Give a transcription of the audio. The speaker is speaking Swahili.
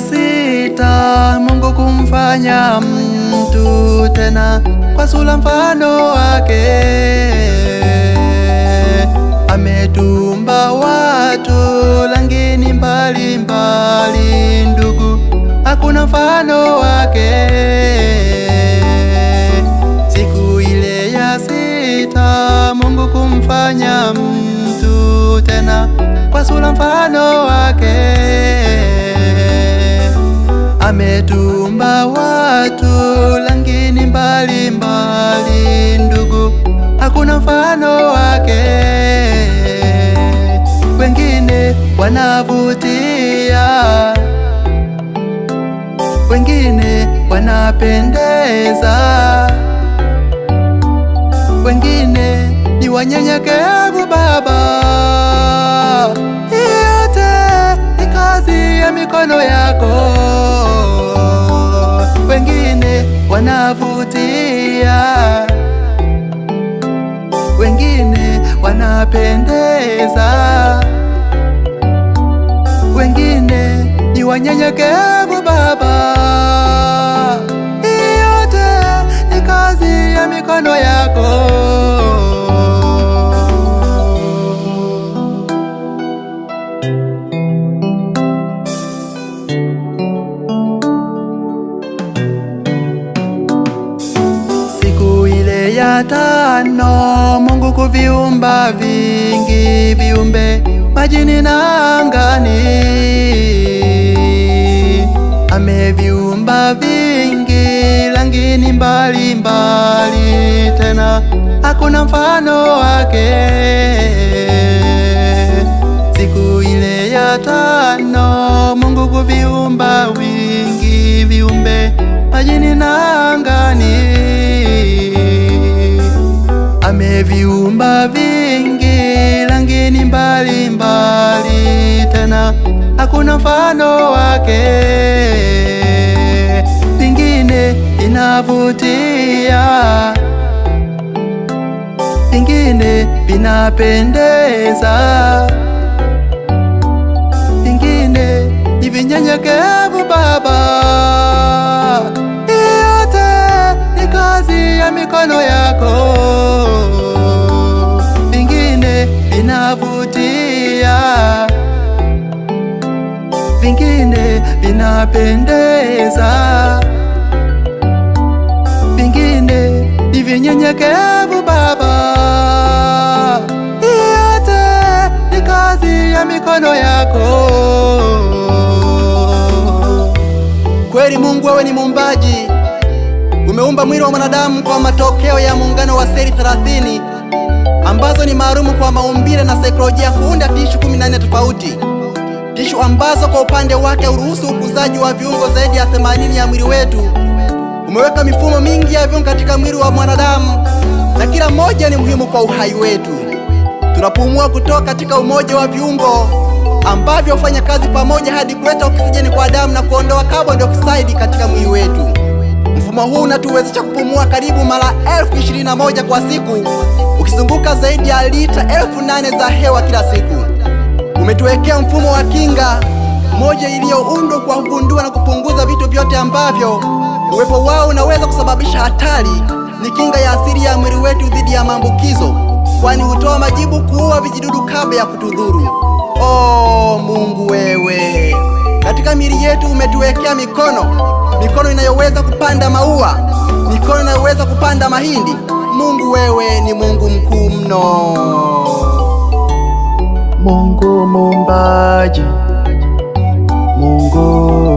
Sita Mungu kumfanya mtu tena kwa sura mfano wake. Ametumba watu langini mbali mbali, ndugu, hakuna mfano wake. Siku ile ya sita Mungu kumfanya mtu tena kwa sura mfano wake. Ametumba watu langini mbali mbali, ndugu, hakuna mfano wake. Wengine wanavutia, wengine wanapendeza, wengine ni wanyenyekevu. Baba, yote ni kazi ya mikono yako. Wengine wanavutia, wengine wanapendeza, wengine ni wanyenyekevu. Baba, yote ni kazi ya mikono yako. Ya tano Mungu kuviumba vingi viumbe majini na angani. Ameviumba vingi langini mbali mbali, tena hakuna mfano wake. Siku ile ya tano Mungu kuviumba vingi viumbe majini na angani. Ameviumba vingi langini mbali mbali, tena hakuna mfano wake. Vingine vinavutia, vingine vinapendeza, vingine ni vinyenyekevu. Baba, yote ni kazi ya mikono yako. Vingine vinavutia, vingine vinapendeza, vingine ni vinyenyekevu. Baba, yote ni kazi ya mikono yako. Kweli Mungu, wewe ni muumbaji. Umeumba mwili wa mwanadamu kwa matokeo ya muungano wa seli 30 ambazo ni maalumu kwa maumbile na saikolojia, kuunda tishu 14 tofauti. Tishu ambazo kwa upande wake uruhusu ukuzaji wa viungo zaidi ya 80 ya mwili wetu. Umeweka mifumo mingi ya viungo katika mwili wa mwanadamu na kila moja ni muhimu kwa uhai wetu. Tunapumua kutoka katika umoja wa viungo ambavyo hufanya kazi pamoja hadi kuleta oksijeni kwa damu na kuondoa carbon dioxide katika mwili wetu. Mfumo huu unatuwezesha kupumua karibu mara 21,000 kwa siku, ukizunguka zaidi ya lita 8,000 za hewa kila siku. Umetuwekea mfumo wa kinga moja iliyoundwa kwa kugundua na kupunguza vitu vyote ambavyo uwepo wao unaweza kusababisha hatari. Ni kinga ya asili ya mwili wetu dhidi ya maambukizo, kwani hutoa majibu kuua vijidudu kabla ya kutudhuru. Mungu, wewe katika miili yetu umetuwekea mikono inayoweza kupanda maua, mikono inayoweza kupanda mahindi. Mungu, wewe ni Mungu mkuu mno. Mungu muumbaji, Mungu